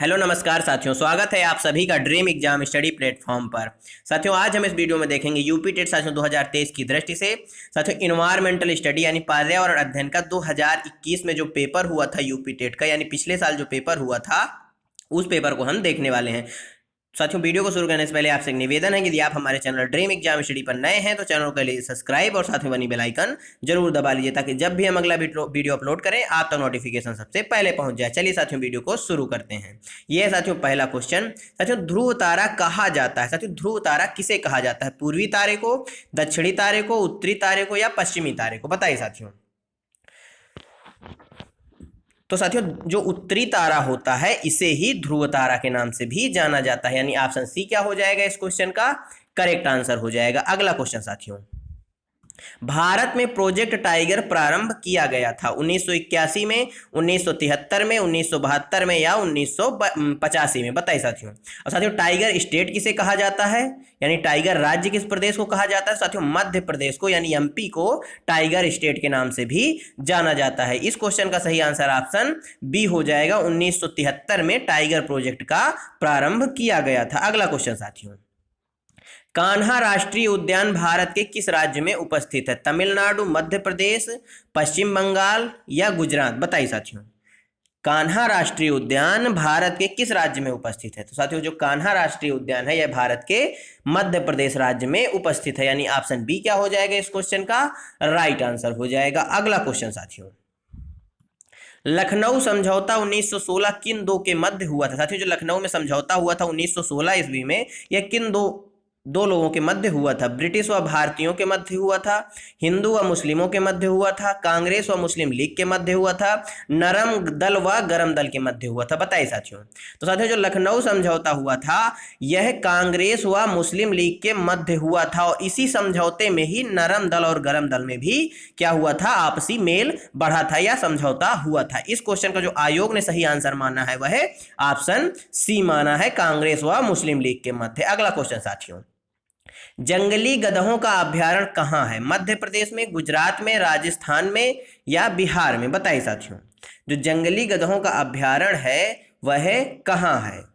Hello नमस्कार साथियों, स्वागत है आप सभी का ड्रीम एग्जाम स्टडी प्लेटफॉर्म पर। साथियों आज हम इस वीडियो में देखेंगे यूपी टेट साथियों 2023 की दृष्टि से साथियों इन्वायरमेंटल स्टडी यानी पर्यावरण अध्ययन का 2021 में जो पेपर हुआ था यूपी टेट का, यानी पिछले साल जो पेपर हुआ था उस पेपर को हम देखने वाले हैं। साथियों वीडियो को शुरू करने से पहले आपसे एक निवेदन है कि यदि आप हमारे चैनल ड्रीम एग्जाम स्टडी पर नए हैं तो चैनल को लिए सब्सक्राइब और साथ में बनी बेल आइकन जरूर दबा लीजिए ताकि जब भी हम अगला वीडियो अपलोड करें आप तक नोटिफिकेशन सबसे पहले पहुंच जाए। चलिए साथियों वीडियो को शुरू करते हैं। ये है साथियों पहला क्वेश्चन। साथियों ध्रुव तारा कहा जाता है। साथियों ध्रुव तारा किसे कहा जाता है? पूर्वी तारे को, दक्षिणी तारे को, उत्तरी तारे को या पश्चिमी तारे को? बताइए साथियों। तो साथियों जो उत्तरी तारा होता है इसे ही ध्रुव तारा के नाम से भी जाना जाता है, यानी ऑप्शन सी क्या हो जाएगा इस क्वेश्चन का करेक्ट आंसर हो जाएगा। अगला क्वेश्चन साथियों, भारत में प्रोजेक्ट टाइगर प्रारंभ किया गया था 1981 में, 1973 में, 1972 में या 1985 में? बताइए साथियों। और साथियों टाइगर स्टेट किसे कहा जाता है, यानी टाइगर राज्य किस प्रदेश को कहा जाता है? साथियों मध्य प्रदेश को यानी एमपी को टाइगर स्टेट के नाम से भी जाना जाता है। इस क्वेश्चन का सही आंसर ऑप्शन बी हो जाएगा। 1973 में टाइगर प्रोजेक्ट का प्रारंभ किया गया था। अगला क्वेश्चन साथियों, कान्हा राष्ट्रीय उद्यान भारत के किस राज्य में उपस्थित है? तमिलनाडु, मध्य प्रदेश, पश्चिम बंगाल या गुजरात? बताइए साथियों। कान्हा राष्ट्रीय उद्यान भारत के किस राज्य में उपस्थित है? तो साथियों जो कान्हा राष्ट्रीय उद्यान है यह भारत के मध्य प्रदेश राज्य में उपस्थित है, यानी ऑप्शन बी क्या हो जाएगा इस क्वेश्चन का राइट आंसर हो जाएगा। अगला क्वेश्चन साथियों, लखनऊ समझौता 1916 किन दो के मध्य हुआ था? साथियों जो लखनऊ में समझौता हुआ था 1916 ईस्वी में, यह किन दो लोगों के मध्य हुआ था? ब्रिटिश व भारतीयों के मध्य हुआ था, हिंदू व मुस्लिमों के मध्य हुआ था, कांग्रेस व मुस्लिम लीग के मध्य हुआ था, नरम दल व गरम दल के मध्य हुआ था? बताइए साथियों। तो साथियों जो लखनऊ समझौता हुआ था यह कांग्रेस व मुस्लिम लीग के मध्य हुआ था और इसी समझौते में ही नरम दल और गरम दल में भी क्या हुआ था? आपसी मेल बढ़ा था या समझौता हुआ था। इस क्वेश्चन का जो आयोग ने सही आंसर माना है वह ऑप्शन सी माना है, कांग्रेस व मुस्लिम लीग के मध्य। अगला क्वेश्चन साथियों, जंगली गधों का अभ्यारण्य कहाँ है? मध्य प्रदेश में, गुजरात में, राजस्थान में या बिहार में? बताइए साथियों। जो जंगली गधों का अभ्यारण्य है वह कहाँ है?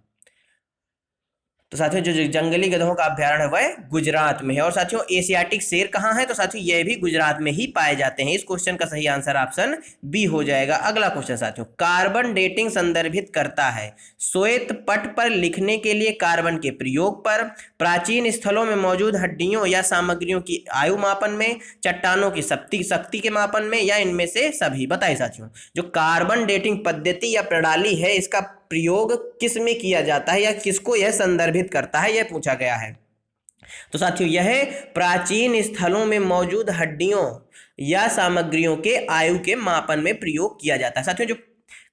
तो साथियों जो जंगली गधों का अभ्यारण्य है वह गुजरात में है। और साथियों एशियाटिक शेर कहाँ है? तो साथियों यह भी गुजरात में ही पाए जाते हैं। इस क्वेश्चन का सही आंसर ऑप्शन बी हो जाएगा। अगला क्वेश्चन साथियों, कार्बन डेटिंग संदर्भित करता है श्वेत पट पर लिखने के लिए कार्बन के प्रयोग पर, प्राचीन स्थलों में मौजूद हड्डियों या सामग्रियों की आयु मापन में, चट्टानों की शक्ति के मापन में या इनमें से सभी? बताइए साथियों। जो कार्बन डेटिंग पद्धति या प्रणाली है इसका प्रयोग किस में किया जाता है या किसको यह संदर्भित करता है, यह पूछा गया है। तो साथियों यह प्राचीन स्थलों में मौजूद हड्डियों या सामग्रियों के आयु के मापन में प्रयोग किया जाता है। साथियों जो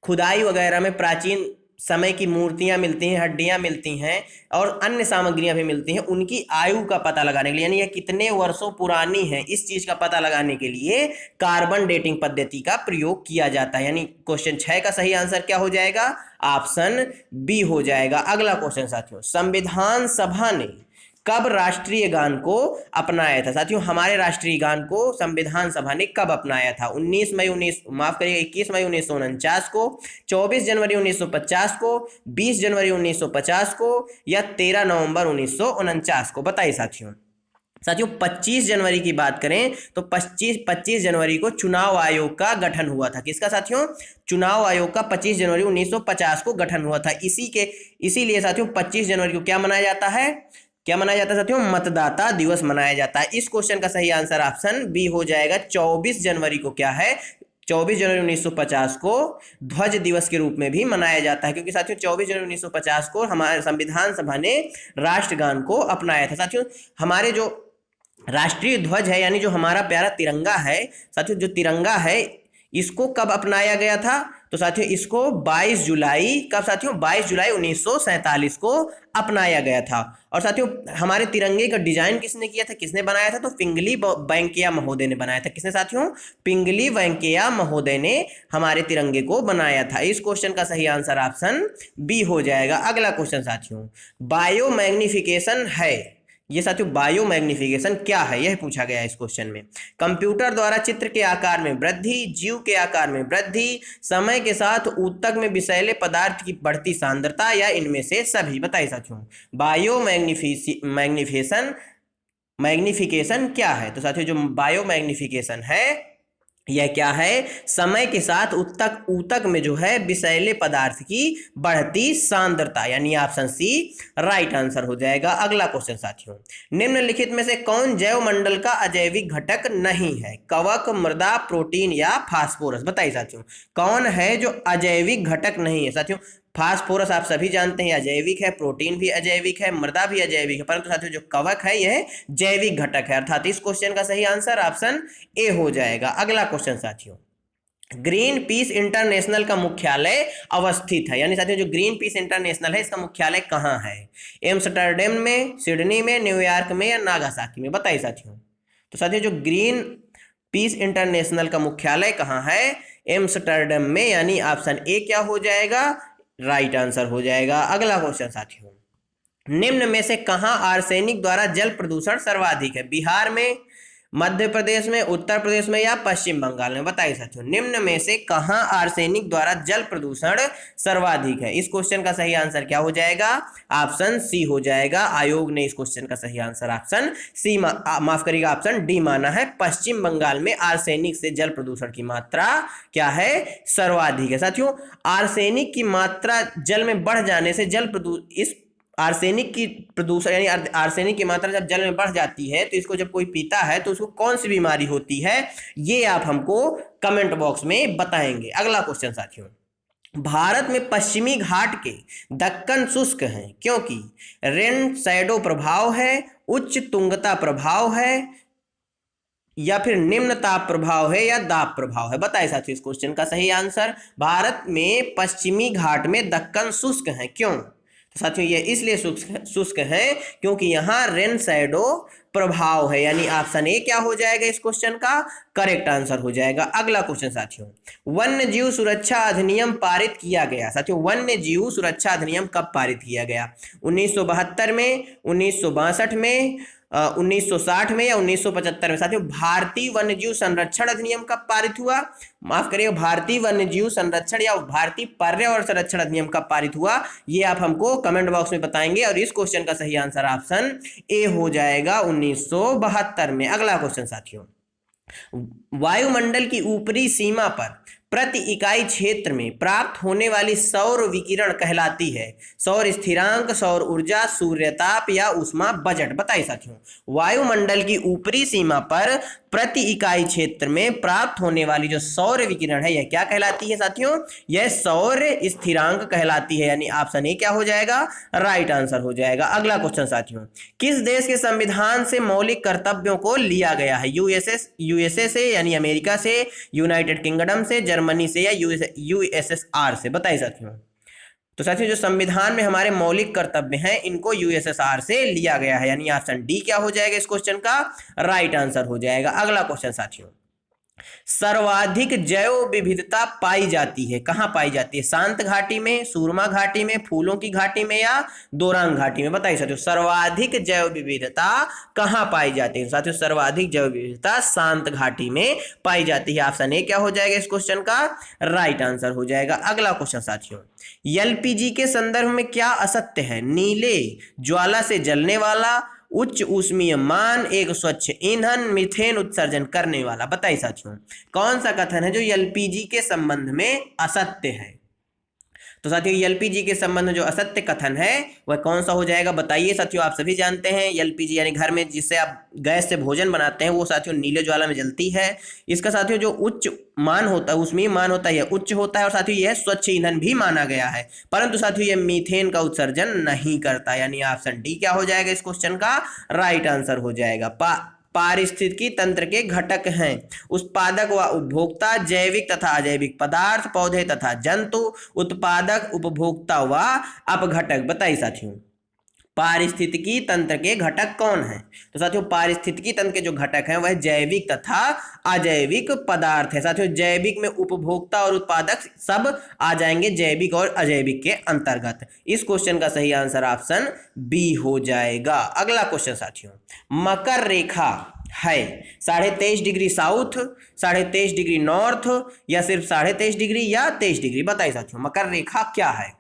खुदाई वगैरह में प्राचीन समय की मूर्तियां मिलती हैं, हड्डियां मिलती हैं और अन्य सामग्रियां भी मिलती हैं, उनकी आयु का पता लगाने के लिए यानी यह कितने वर्षों पुरानी है इस चीज का पता लगाने के लिए कार्बन डेटिंग पद्धति का प्रयोग किया जाता है। यानी क्वेश्चन 6 का सही आंसर क्या हो जाएगा? ऑप्शन बी हो जाएगा। अगला क्वेश्चन साथियों, संविधान सभा ने कब राष्ट्रीय गान को अपनाया था? साथियों हमारे राष्ट्रीय गान को संविधान सभा ने कब अपनाया था? 21 मई 1949 को, 24 जनवरी 1950 को, 20 जनवरी 1950 को या 13 नवंबर 1949 को? बताइए साथियों। साथियों 25 जनवरी की बात करें तो 25 जनवरी को चुनाव आयोग का गठन हुआ था। किसका साथियों? चुनाव आयोग का 25 जनवरी 1950 को गठन हुआ था। इसीलिए साथियों 25 जनवरी को क्या मनाया जाता है? क्या मनाया जाता है साथियों? मतदाता दिवस मनाया जाता है। इस क्वेश्चन का सही आंसर ऑप्शन बी हो जाएगा। 24 जनवरी को क्या है? 24 जनवरी 1950 को ध्वज दिवस के रूप में भी मनाया जाता है, क्योंकि साथियों 24 जनवरी 1950 को हमारे संविधान सभा ने राष्ट्रगान को अपनाया था। साथियों हमारे जो राष्ट्रीय ध्वज है यानी जो हमारा प्यारा तिरंगा है, साथियों जो तिरंगा है इसको कब अपनाया गया था? तो साथियों इसको 22 जुलाई, कब साथियों? 22 जुलाई 1947 को अपनाया गया था। और साथियों हमारे तिरंगे का डिजाइन किसने किया था, किसने बनाया था? तो पिंगली वेंकैया महोदय ने बनाया था। किसने साथियों? पिंगली वेंकैया महोदय ने हमारे तिरंगे को बनाया था। इस क्वेश्चन का सही आंसर ऑप्शन बी हो जाएगा। अगला क्वेश्चन साथियों, बायो मैग्निफिकेशन है ये साथियों बायो मैग्निफिकेशन क्या है, यह पूछा गया है इस क्वेश्चन में। कंप्यूटर द्वारा चित्र के आकार में वृद्धि, जीव के आकार में वृद्धि, समय के साथ ऊतक में विषैले पदार्थ की बढ़ती सांद्रता, या इनमें से सभी। बताइए साथियों बायो मैग्निफिकेशन क्या है। तो साथियों जो बायो मैग्निफिकेशन है यह क्या है, समय के साथ ऊतक में जो है विषैले पदार्थ की बढ़ती सांद्रता, यानी ऑप्शन सी राइट आंसर हो जाएगा। अगला क्वेश्चन साथियों, निम्नलिखित में से कौन जैव मंडल का अजैविक घटक नहीं है, कवक, मृदा, प्रोटीन या फास्फोरस। बताइए साथियों कौन है जो अजैविक घटक नहीं है। साथियों फास्फोरस आप सभी जानते हैं अजैविक है, प्रोटीन भी अजैविक है, मृदा भी अजैविक है, परंतु साथियों जो कवक है यह जैविक घटक है, अर्थात इस क्वेश्चन का सही आंसर ऑप्शन ए हो जाएगा। अगला क्वेश्चन साथियों, ग्रीन पीस इंटरनेशनल का मुख्यालय अवस्थित है, यानी साथियों जो ग्रीन पीस इंटरनेशनल है इसका मुख्यालय कहाँ है, एम्स्टर्डम में, सिडनी में, न्यूयॉर्क में या नागासाकी में। बताइए साथियों। तो साथियों जो ग्रीन पीस इंटरनेशनल का मुख्यालय कहाँ है, एम्स्टर्डम में, यानी ऑप्शन ए क्या हो जाएगा, राइट आंसर हो जाएगा। अगला क्वेश्चन साथियों, निम्न में से कहां आर्सेनिक द्वारा जल प्रदूषण सर्वाधिक है, बिहार में, मध्य प्रदेश में, उत्तर प्रदेश में या पश्चिम बंगाल में। बताइए साथियों निम्न में से कहां आर्सेनिक द्वारा जल प्रदूषण सर्वाधिक है। इस क्वेश्चन का सही आंसर क्या हो जाएगा, ऑप्शन सी हो जाएगा। आयोग ने इस क्वेश्चन का सही आंसर ऑप्शन सी माफ करिएगा ऑप्शन डी माना है। पश्चिम बंगाल में आर्सेनिक से जल प्रदूषण की मात्रा क्या है, सर्वाधिक है। साथियों आर्सेनिक की मात्रा जल में बढ़ जाने से इस आर्सेनिक की प्रदूषण यानी आर्सेनिक की मात्रा जब जल में बढ़ जाती है तो इसको जब कोई पीता है तो उसको कौन सी बीमारी होती है, ये आप हमको कमेंट बॉक्स में बताएंगे। अगला क्वेश्चन साथियों, भारत में पश्चिमी घाट के दक्कन शुष्क हैं क्योंकि रेन शैडो प्रभाव है, उच्च तुंगता प्रभाव है, या फिर निम्न ताप प्रभाव है, या दाब प्रभाव है। बताइए साथियों इस क्वेश्चन का सही आंसर। भारत में पश्चिमी घाट में दक्कन शुष्क है, क्यों। तो साथियों ये इसलिए शुष्क है क्योंकि यहाँ रेन शैडो प्रभाव है, यानी ऑप्शन ए क्या हो जाएगा इस क्वेश्चन का करेक्ट आंसर हो जाएगा। अगला क्वेश्चन साथियों, वन्य जीव सुरक्षा अधिनियम पारित किया गया। साथियों वन्य जीव सुरक्षा अधिनियम कब पारित किया गया, 1972 में, 1962 में, 1960 में या 1975 में। साथियों भारतीय वन्यजीव संरक्षण अधिनियम कब पारित हुआ, माफ करिएगा भारतीय वन्यजीव संरक्षण या भारतीय पर्यावरण संरक्षण अधिनियम कब पारित हुआ, ये आप हमको कमेंट बॉक्स में बताएंगे और इस क्वेश्चन का सही आंसर ऑप्शन ए हो जाएगा 1972 में। अगला क्वेश्चन साथियों, वायुमंडल की ऊपरी सीमा पर प्रति इकाई क्षेत्र में प्राप्त होने वाली सौर विकिरण कहलाती है सौर स्थिरांक, सौर ऊर्जा, सूर्यताप या ऊष्मा बजट। बताइए साथियों वायुमंडल की ऊपरी सीमा पर प्रति इकाई क्षेत्र में प्राप्त होने वाली जो सौर विकिरण है यह क्या कहलाती है साथियों, यह सौर स्थिरांक कहलाती है, यानी ऑप्शन ए क्या हो जाएगा, राइट आंसर हो जाएगा। अगला क्वेश्चन साथियों, किस देश के संविधान से मौलिक कर्तव्यों को लिया गया है, यूएसए से यानी अमेरिका से, यूनाइटेड किंगडम से, जर्मनी से या यूएसएसआर से। बताइए साथियों। तो साथियों जो संविधान में हमारे मौलिक कर्तव्य हैं इनको यूएसएसआर से लिया गया है, यानी ऑप्शन डी क्या हो जाएगा इस क्वेश्चन का राइट आंसर हो जाएगा। अगला क्वेश्चन साथियों, सर्वाधिक जैव विविधता पाई जाती है कहां पाई जाती है, शांत घाटी में, सूरमा घाटी में, फूलों की घाटी में या दोरांग घाटी में। बताइए साथियों सर्वाधिक जैव विविधता कहां पाई जाती है। साथियों सर्वाधिक जैव विविधता शांत घाटी में पाई जाती है, ऑप्शन ए क्या हो जाएगा इस क्वेश्चन का राइट आंसर हो जाएगा। अगला क्वेश्चन साथियों, एलपीजी के संदर्भ में क्या असत्य है, नीले ज्वाला से जलने वाला, उच्च ऊष्मीय मान, एक स्वच्छ ईंधन, मीथेन उत्सर्जन करने वाला। बताइए साथियों कौन सा कथन है जो एलपीजी के संबंध में असत्य है। तो साथियों एलपीजी के संबंध में जो असत्य कथन है वह कौन सा हो जाएगा, बताइए साथियों। आप सभी जानते हैं एलपीजी यानी घर में जिससे आप गैस से भोजन बनाते हैं वो साथियों नीले ज्वाला में जलती है। इसका साथियों जो उच्च मान होता है उसमें मान होता है यह उच्च होता है और साथियों यह स्वच्छ ईंधन भी माना गया है, परंतु साथियों यह मीथेन का उत्सर्जन नहीं करता, यानी ऑप्शन डी क्या हो जाएगा इस क्वेश्चन का राइट आंसर हो जाएगा। पारिस्थितिकी तंत्र के घटक हैं उत्पादक व उपभोक्ता, जैविक तथा अजैविक पदार्थ, पौधे तथा जंतु, उत्पादक, उपभोक्ता व अपघटक। बताइए साथियों पारिस्थितिकी तंत्र के घटक कौन हैं? तो साथियों पारिस्थितिकी तंत्र के जो घटक हैं वह जैविक तथा अजैविक पदार्थ है। साथियों जैविक में उपभोक्ता और उत्पादक सब आ जाएंगे जैविक और अजैविक के अंतर्गत। इस क्वेश्चन का सही आंसर ऑप्शन बी हो जाएगा। अगला क्वेश्चन साथियों, मकर रेखा है 23.5 डिग्री साउथ, 23.5 डिग्री नॉर्थ, या सिर्फ 23.5 डिग्री या 23 डिग्री? बताइए साथियों मकर रेखा क्या है?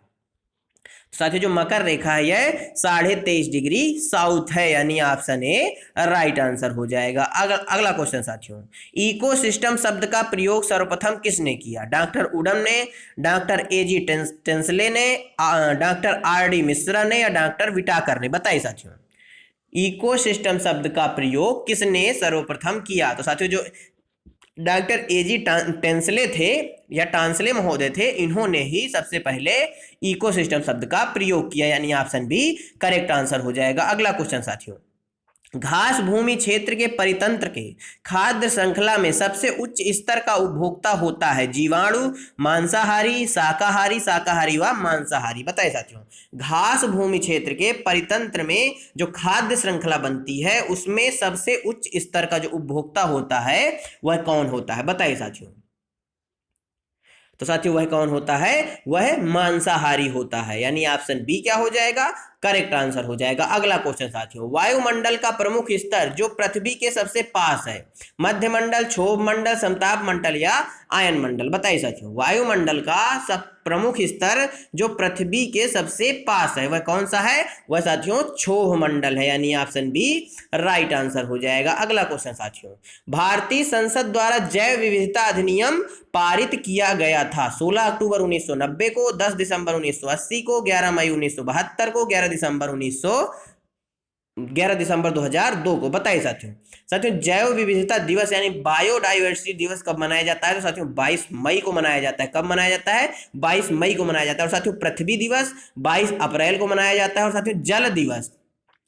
साथियों जो मकर रेखा है यह 23.5 डिग्री साउथ है, यानी ऑप्शन ए राइट आंसर हो जाएगा। अगला क्वेश्चन साथियों, इकोसिस्टम शब्द का प्रयोग सर्वप्रथम किसने किया? डॉक्टर उडम ने, डॉक्टर एजी टेंसले ने, डॉक्टर आर.डी. मिश्रा ने, या डॉक्टर विटाकर ने? बताइए साथियों इकोसिस्टम शब्द का प्रयोग किसने सर्वप्रथम किया? तो साथियों जो डॉक्टर एजी टेंसले थे या टांसले महोदय थे, इन्होंने ही सबसे पहले इकोसिस्टम शब्द का प्रयोग किया, यानी ऑप्शन बी करेक्ट आंसर हो जाएगा। अगला क्वेश्चन साथियों, घास भूमि क्षेत्र के परितंत्र के खाद्य श्रृंखला में सबसे उच्च स्तर का उपभोक्ता होता है? जीवाणु, मांसाहारी, शाकाहारी, शाकाहारी व मांसाहारी? बताइए साथियों घास भूमि क्षेत्र के परितंत्र में जो खाद्य श्रृंखला बनती है उसमें सबसे उच्च स्तर का जो उपभोक्ता होता है वह कौन होता है? बताइए साथियों। तो साथियों वह कौन होता है? वह मांसाहारी होता है, यानी ऑप्शन बी क्या हो जाएगा? करेक्ट आंसर हो जाएगा। अगला क्वेश्चन साथियों, वायुमंडल का प्रमुख स्तर जो पृथ्वी के सबसे पास है? मध्यमंडल, क्षोभ मंडल, समताप मंडल या आयन मंडल? बताइए साथियों वायुमंडल का सब प्रमुख स्तर जो पृथ्वी के सबसे पास है वह कौन सा है? वह साथियों क्षोभ मंडल है, यानी ऑप्शन बी राइट आंसर हो जाएगा। अगला क्वेश्चन साथियों, भारतीय संसद द्वारा जैव विविधता अधिनियम पारित किया गया था 16 अक्टूबर 1990 को, 10 दिसंबर 1980 को, 11 मई 1972 को, 11 दिसंबर 2002 को? बताइए साथियों जैव विविधता दिवस यानी बायोडाइवर्सिटी दिवस कब मनाया जाता है? तो साथियों 22 मई को मनाया जाता है। कब मनाया जाता है? 22 मई को मनाया जाता है। और साथियों पृथ्वी दिवस 22 अप्रैल को मनाया जाता है। और साथियों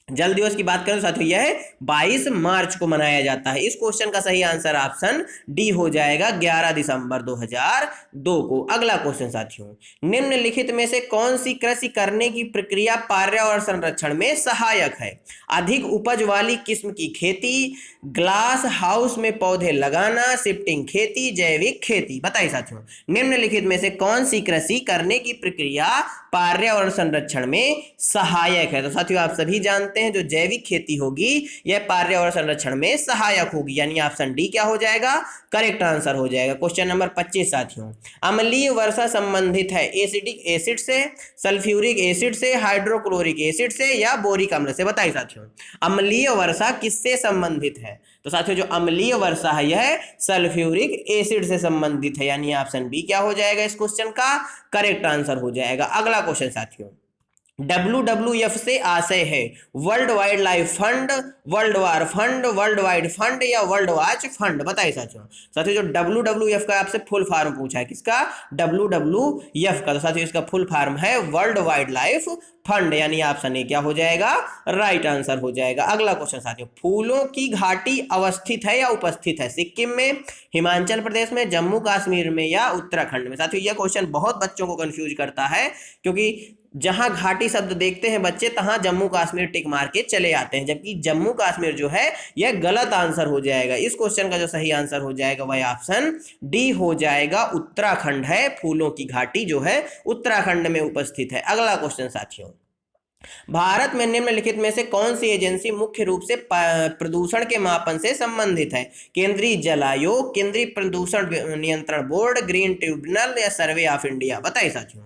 जल दिवस की बात करें तो साथियों यह 22 मार्च को मनाया जाता है। इस क्वेश्चन का सही आंसर ऑप्शन डी हो जाएगा 11 दिसंबर 2002 को। अगला क्वेश्चन साथियों, निम्नलिखित में से कौन सी कृषि करने की प्रक्रिया पर्यावरण संरक्षण में सहायक है? अधिक उपज वाली किस्म की खेती, ग्लास हाउस में पौधे लगाना, शिफ्टिंग खेती, जैविक खेती? बताइए साथियों निम्नलिखित में से कौन सी कृषि करने की प्रक्रिया पर्यावरण संरक्षण में सहायक है? तो साथियों आप सभी जानते हैं जो जैविक खेती होगी यह पर्यावरण संरक्षण में सहायक होगी, यानी ऑप्शन डी क्या हो जाएगा? करेक्ट आंसर हो जाएगा। क्वेश्चन नंबर 25 साथियों, अम्लीय वर्षा संबंधित है एसिडिक एसिड से, सल्फ्यूरिक एसिड से, हाइड्रोक्लोरिक एसिड से या बोरिक अम्ल से? बताइए साथियों अम्लीय वर्षा किससे संबंधित है? तो साथियों जो अम्लीय वर्षा है यह सल्फ्यूरिक एसिड से संबंधित है, यानी ऑप्शन बी क्या हो जाएगा इस क्वेश्चन का? करेक्ट आंसर हो जाएगा। अगला क्वेश्चन साथियों, WWF से आशय है world wide life fund, world war fund, world wide fund या वर्ल्ड वॉच फंड? बताइए साथियों जो WWF का आपसे फुल फॉर्म पूछा है किसका? WWF का। तो साथियों इसका फुल फॉर्म है वर्ल्ड वाइड लाइफ फंड, यानी ऑप्शन ए क्या हो जाएगा? राइट आंसर हो जाएगा। अगला क्वेश्चन साथियों, फूलों की घाटी अवस्थित है या उपस्थित है? सिक्किम में, हिमाचल प्रदेश में, जम्मू कश्मीर में या उत्तराखंड में? साथियों यह क्वेश्चन बहुत बच्चों को कंफ्यूज करता है, क्योंकि जहां घाटी शब्द देखते हैं बच्चे तहां जम्मू कश्मीर टिक मार के चले आते हैं, जबकि जम्मू कश्मीर जो है यह गलत आंसर हो जाएगा। इस क्वेश्चन का जो सही आंसर हो जाएगा वह ऑप्शन डी हो जाएगा, उत्तराखंड है। फूलों की घाटी जो है उत्तराखंड में उपस्थित है। अगला क्वेश्चन साथियों, भारत में निम्नलिखित में से कौन सी एजेंसी मुख्य रूप से प्रदूषण के मापन से संबंधित है? केंद्रीय जल आयोग, केंद्रीय प्रदूषण नियंत्रण बोर्ड, ग्रीन ट्रिब्यूनल या सर्वे ऑफ इंडिया? बताइए साथियों।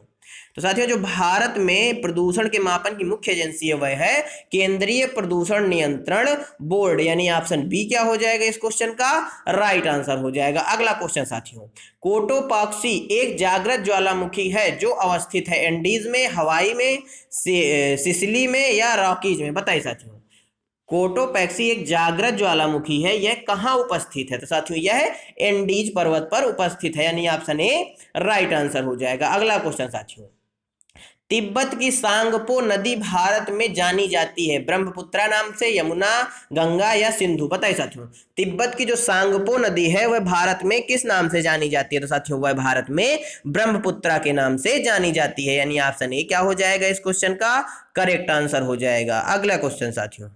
तो साथियों जो भारत में प्रदूषण के मापन की मुख्य एजेंसी है वह है केंद्रीय प्रदूषण नियंत्रण बोर्ड, यानी ऑप्शन बी क्या हो जाएगा इस क्वेश्चन का? राइट आंसर हो जाएगा। अगला क्वेश्चन साथियों, कोटोपॉक्सी एक जागृत ज्वालामुखी है जो अवस्थित है एंडीज में, हवाई में, सिसिली में या रॉकीज में? बताइए साथियों कोटोपैक्सी एक जागृत ज्वालामुखी है, यह कहां उपस्थित है? तो साथियों यह एंडीज पर्वत पर उपस्थित है, यानी ऑप्शन ए राइट आंसर हो जाएगा। अगला क्वेश्चन साथियों, तिब्बत की सांगपो नदी भारत में जानी जाती है ब्रह्मपुत्रा नाम से, यमुना, गंगा या सिंधु? बताइए साथियों, तिब्बत की जो सांगपो नदी है वह भारत में किस नाम से जानी जाती है? तो साथियों वह भारत में ब्रह्मपुत्रा के नाम से जानी जाती है, यानी ऑप्शन ए क्या हो जाएगा इस क्वेश्चन का करेक्ट आंसर हो जाएगा। अगला क्वेश्चन साथियों।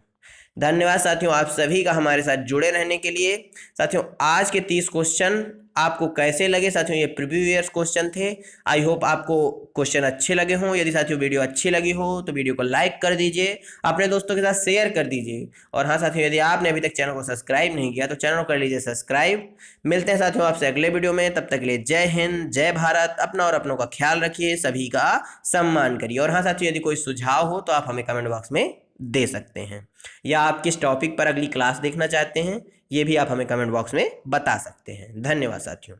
धन्यवाद साथियों आप सभी का हमारे साथ जुड़े रहने के लिए। साथियों आज के 30 क्वेश्चन आपको कैसे लगे? साथियों ये प्रीवियस ईयर्स क्वेश्चन थे। आई होप आपको क्वेश्चन अच्छे लगे हों। यदि साथियों वीडियो अच्छी लगी हो तो वीडियो को लाइक कर दीजिए, अपने दोस्तों के साथ शेयर कर दीजिए। और हाँ साथियों, यदि आपने अभी तक चैनल को सब्सक्राइब नहीं किया तो चैनल को कर लीजिए सब्सक्राइब। मिलते हैं साथियों आपसे अगले वीडियो में, तब तक के लिए जय हिंद, जय भारत। अपना और अपनों का ख्याल रखिए, सभी का सम्मान करिए। और हाँ साथियों, यदि कोई सुझाव हो तो आप हमें कमेंट बॉक्स में दे सकते हैं, या आप किस टॉपिक पर अगली क्लास देखना चाहते हैं ये भी आप हमें कमेंट बॉक्स में बता सकते हैं। धन्यवाद साथियों।